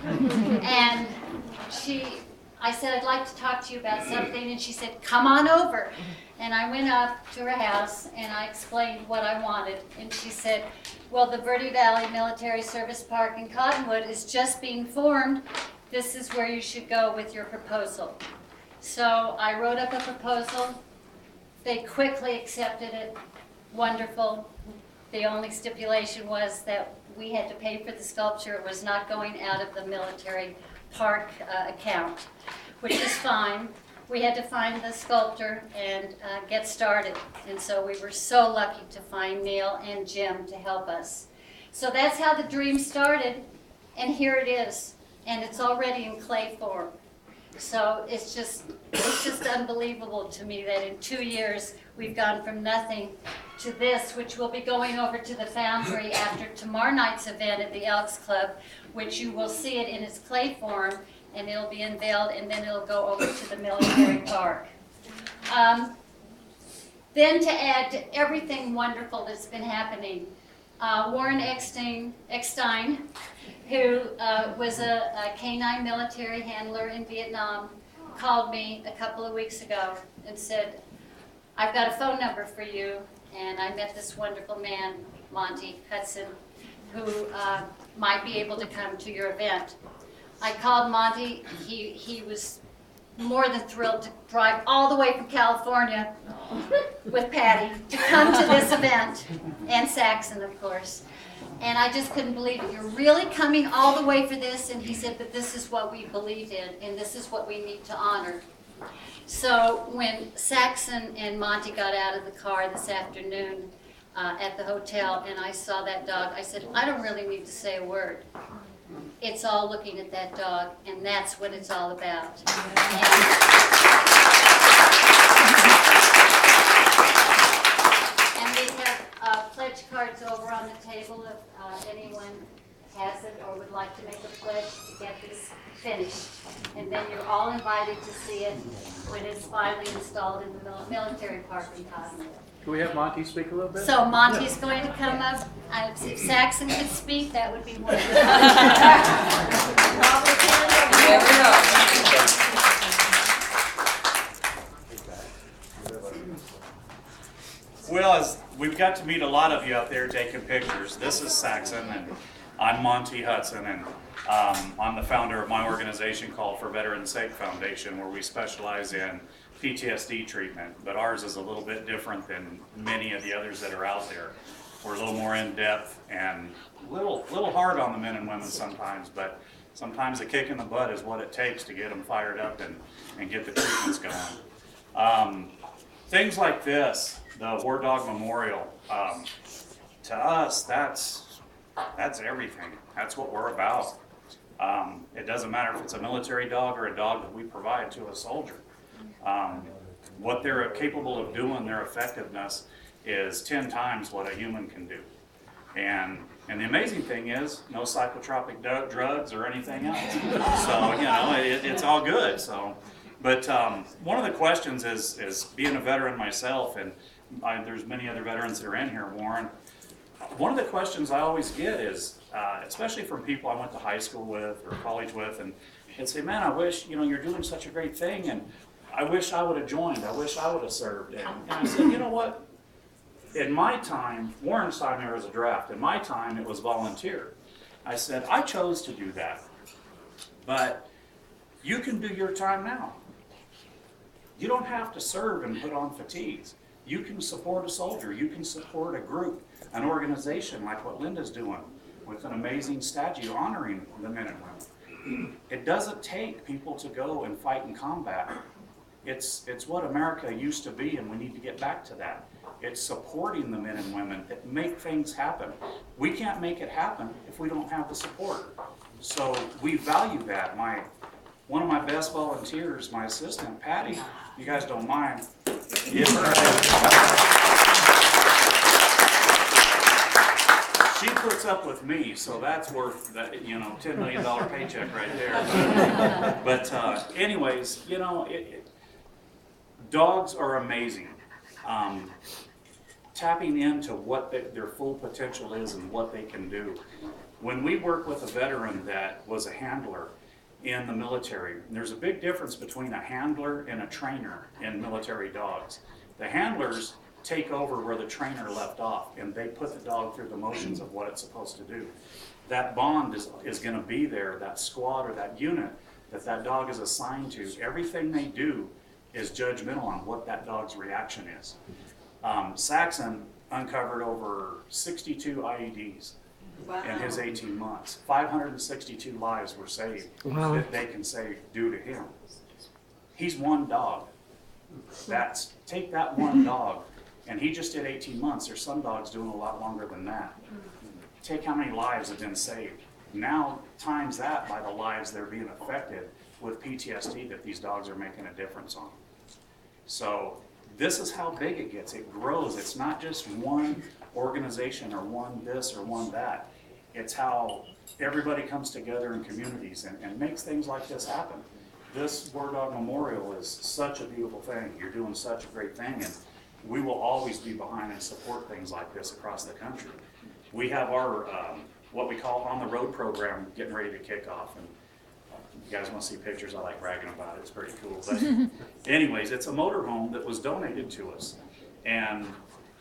And I said, I'd like to talk to you about something, and she said, come on over. And I went up to her house, and I explained what I wanted. And she said, well, the Verde Valley Military Service Park in Cottonwood is just being formed. This is where you should go with your proposal. So I wrote up a proposal. They quickly accepted it. Wonderful. The only stipulation was that we had to pay for the sculpture. It was not going out of the military park account, which is fine. We had to find the sculptor and get started. And so we were so lucky to find Neil and Jim to help us. So that's how the dream started, and here it is. And it's already in clay form. So it's just unbelievable to me that in 2 years we've gone from nothing to this, which will be going over to the foundry after tomorrow night's event at the Elks Club, which you will see it in its clay form, and it'll be unveiled, and then it'll go over to the military park. Then to add to everything wonderful that's been happening, Warren Eckstein, who was a K-9 military handler in Vietnam, called me a couple of weeks ago and said, I've got a phone number for you, and I met this wonderful man, Monty, Hutson, who might be able to come to your event. I called Monty. He was more than thrilled to drive all the way from California with Patty to come to this event, and Saxon, of course. And I just couldn't believe it. You're really coming all the way for this? And he said, but this is what we believed in, and this is what we need to honor. So when Saxon and Monty got out of the car this afternoon at the hotel, and I saw that dog, I said, I don't really need to say a word. It's all looking at that dog, and that's what it's all about. And we have pledge cards over on the table if anyone has it or would like to make a pledge to get this finished. And then you're all invited to see it when it's finally installed in the military park in Cottonwood. Can we have Monty speak a little bit? So Monty's going to come up. If Saxon could speak, that would be wonderful. There we go. Well, as we've got to meet a lot of you out there taking pictures. This is Saxon, and I'm Monty Hutson, and I'm the founder of my organization called For Veterans' Sake Foundation, where we specialize in PTSD treatment, but ours is a little bit different than many of the others that are out there. We're a little more in-depth and a little hard on the men and women sometimes, but sometimes a kick in the butt is what it takes to get them fired up and get the treatments going. Things like this, the War Dog Memorial, to us, that's everything. That's what we're about. It doesn't matter if it's a military dog or a dog that we provide to a soldier. What they're capable of doing, their effectiveness, is 10 times what a human can do. And the amazing thing is, no psychotropic drugs or anything else. So, you know, it's all good. So, but one of the questions is being a veteran myself, and there's many other veterans that are in here, Warren. One of the questions I always get is, especially from people I went to high school with or college with, and say, man, I wish, you know, you're doing such a great thing, and I wish I would have joined. I wish I would have served. And I said, you know what? In my time, Warren's time there was a draft. In my time, it was volunteer. I said, I chose to do that. But you can do your time now. You don't have to serve and put on fatigues. You can support a soldier. You can support a group, an organization like what Linda's doing with an amazing statue honoring the men and women. It doesn't take people to go and fight in combat. It's what America used to be, and we need to get back to that. It's supporting the men and women that make things happen. We can't make it happen if we don't have the support. So we value that. One of my best volunteers, my assistant, Patty, you guys don't mind. Give her She puts up with me, so that's worth that, you know, $10 million paycheck right there. But anyways, you know, dogs are amazing. Tapping into what their full potential is and what they can do. When we work with a veteran that was a handler in the military, there's a big difference between a handler and a trainer in military dogs. The handlers take over where the trainer left off, and they put the dog through the motions of what it's supposed to do. That bond is going to be there, that squad or that unit that dog is assigned to. Everything they do is judgmental on what that dog's reaction is. Saxon uncovered over 62 IEDs in his 18 months. 562 lives were saved that they can say due to him. He's one dog. Take that one dog, and he just did 18 months. There's some dogs doing a lot longer than that. Take how many lives have been saved. Now times that by the lives that are being affected with PTSD that these dogs are making a difference on. So this is how big it gets. It grows. It's not just one organization or one this or one that. It's how everybody comes together in communities and makes things like this happen. This War Dog Memorial is such a beautiful thing. You're doing such a great thing, and we will always be behind and support things like this across the country. We have our what we call on the road program getting ready to kick off, and you guys want to see pictures, I like bragging about it. It's pretty cool. But anyways, it's a motorhome that was donated to us, and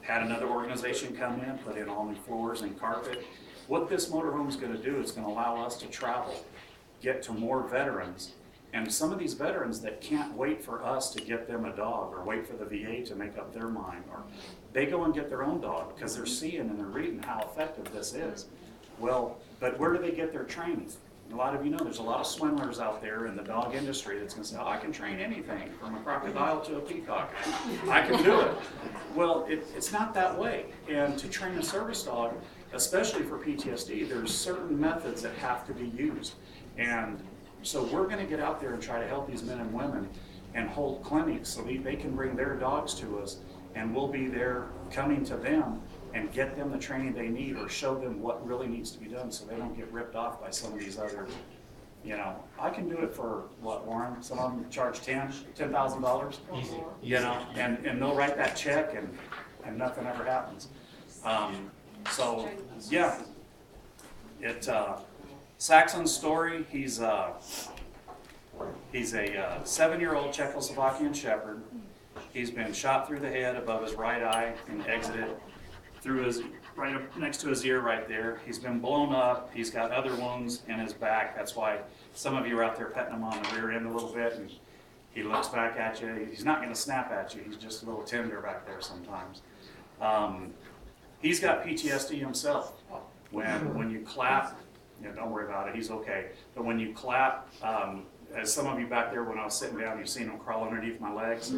had another organization come in, put in all new floors and carpet. What this motorhome is going to do is going to allow us to travel, get to more veterans, and some of these veterans that can't wait for us to get them a dog or wait for the VA to make up their mind, or they go and get their own dog because they're seeing and they're reading how effective this is. Well, but where do they get their training? A lot of you know there's a lot of swindlers out there in the dog industry that's going to say, oh, I can train anything from a crocodile to a peacock. I can do it. Well, it's not that way. And to train a service dog, especially for PTSD, there's certain methods that have to be used. And so we're going to get out there and try to help these men and women and hold clinics so they can bring their dogs to us, and we'll be there coming to them and get them the training they need or show them what really needs to be done so they don't get ripped off by some of these other, you know, I can do it for what, Warren? Some of them charge $10,000, you know, and they'll write that check and nothing ever happens. So yeah, Saxon's story, he's a 7-year-old Czechoslovakian Shepherd. He's been shot through the head above his right eye and exited through his, right up next to his ear right there. He's been blown up. He's got other wounds in his back. That's why some of you are out there petting him on the rear end a little bit, and he looks back at you. He's not going to snap at you. He's just a little tender back there sometimes. He's got PTSD himself. When you clap, don't worry about it. He's okay. But when you clap, as some of you back there, when I was sitting down, you've seen him crawl underneath my legs.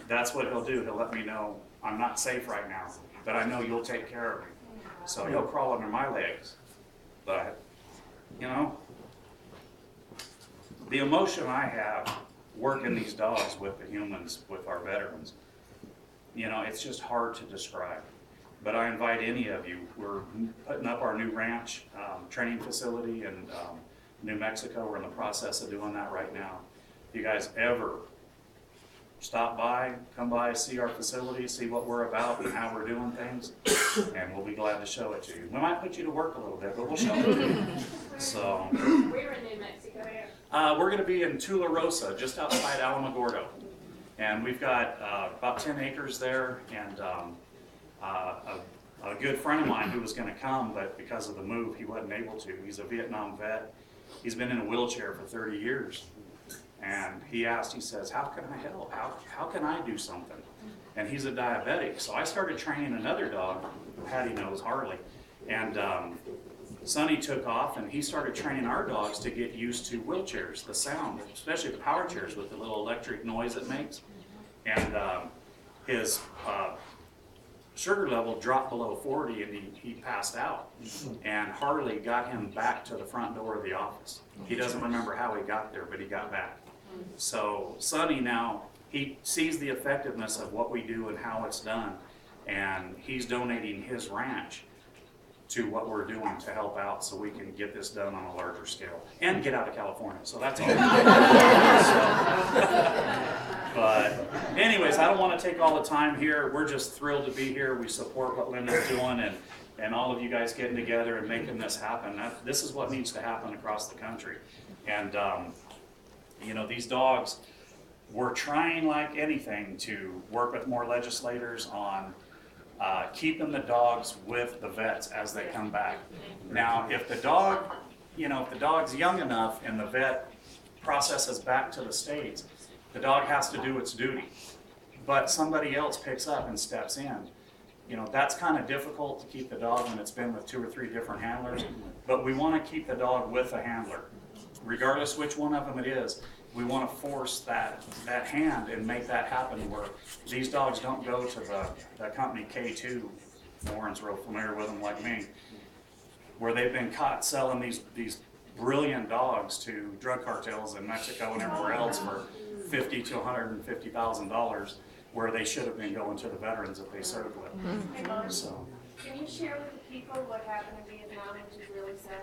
That's what he'll do. He'll let me know I'm not safe right now, but I know you'll take care of me. So he'll crawl under my legs. But, you know, the emotion I have working these dogs with the humans, with our veterans, you know, it's just hard to describe. But I invite any of you. We're putting up our new ranch training facility in New Mexico. We're in the process of doing that right now. If you guys ever stop by, come by, see our facility, see what we're about and how we're doing things, and we'll be glad to show it to you. We might put you to work a little bit, but we'll show it to you. So, Where in New Mexico? we're going to be in Tularosa, just outside Alamogordo. And we've got about 10 acres there, and a good friend of mine who was going to come, but because of the move, he wasn't able to. He's a Vietnam vet. He's been in a wheelchair for 30 years. And he asked, he says, how can I help? How can I do something? And he's a diabetic. So I started training another dog, Patty knows, Harley. And Sonny took off, and he started training our dogs to get used to wheelchairs, the sound, especially the power chairs with the little electric noise it makes. And his sugar level dropped below 40, and he passed out. And Harley got him back to the front door of the office. He doesn't remember how he got there, but he got back. So Sonny now, he sees the effectiveness of what we do and how it's done, and he's donating his ranch to what we're doing to help out so we can get this done on a larger scale and get out of California. So that's all. But anyways, I don't want to take all the time here. We're just thrilled to be here. We support what Linda's doing, and and all of you guys getting together and making this happen. This is what needs to happen across the country. And, you know, these dogs, we're trying like anything to work with more legislators on keeping the dogs with the vets as they come back. Now, if the dog, you know, if the dog's young enough and the vet processes back to the States, the dog has to do its duty. But somebody else picks up and steps in. You know, that's kind of difficult to keep the dog when it's been with 2 or 3 different handlers, but we want to keep the dog with a handler. Regardless which one of them it is, we want to force that hand and make that happen where these dogs don't go to the company K-9. Warren's real familiar with them like me, where they've been caught selling these brilliant dogs to drug cartels in Mexico and everywhere else for $50,000 to $150,000, where they should have been going to the veterans that they served with. Hey, Monty, So, can you share with the people what happened in Vietnam, which is really sad?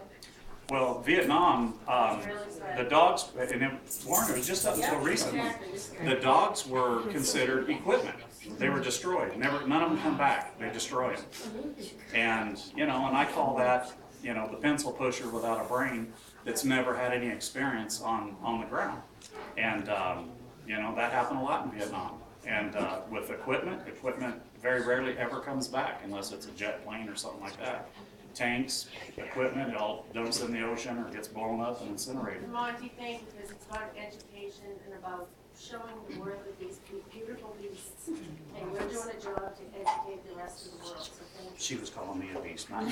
well, Vietnam, Really sad. the dogs, and Warren, it was just up until recently, the dogs were considered equipment. They were destroyed. None of them come back. They destroy them. And, you know, and I call that, you know, the pencil pusher without a brain that's never had any experience on the ground. And, you know, that happened a lot in Vietnam. And with equipment very rarely ever comes back unless it's a jet plane or something like that. Tanks, equipment, it all dumps in the ocean or gets blown up and incinerated. Monty, thank you, because it's about education and about showing the world of these beautiful beasts. And you're doing a job to educate the rest of the world, so thank you. She was calling me a beast, not you.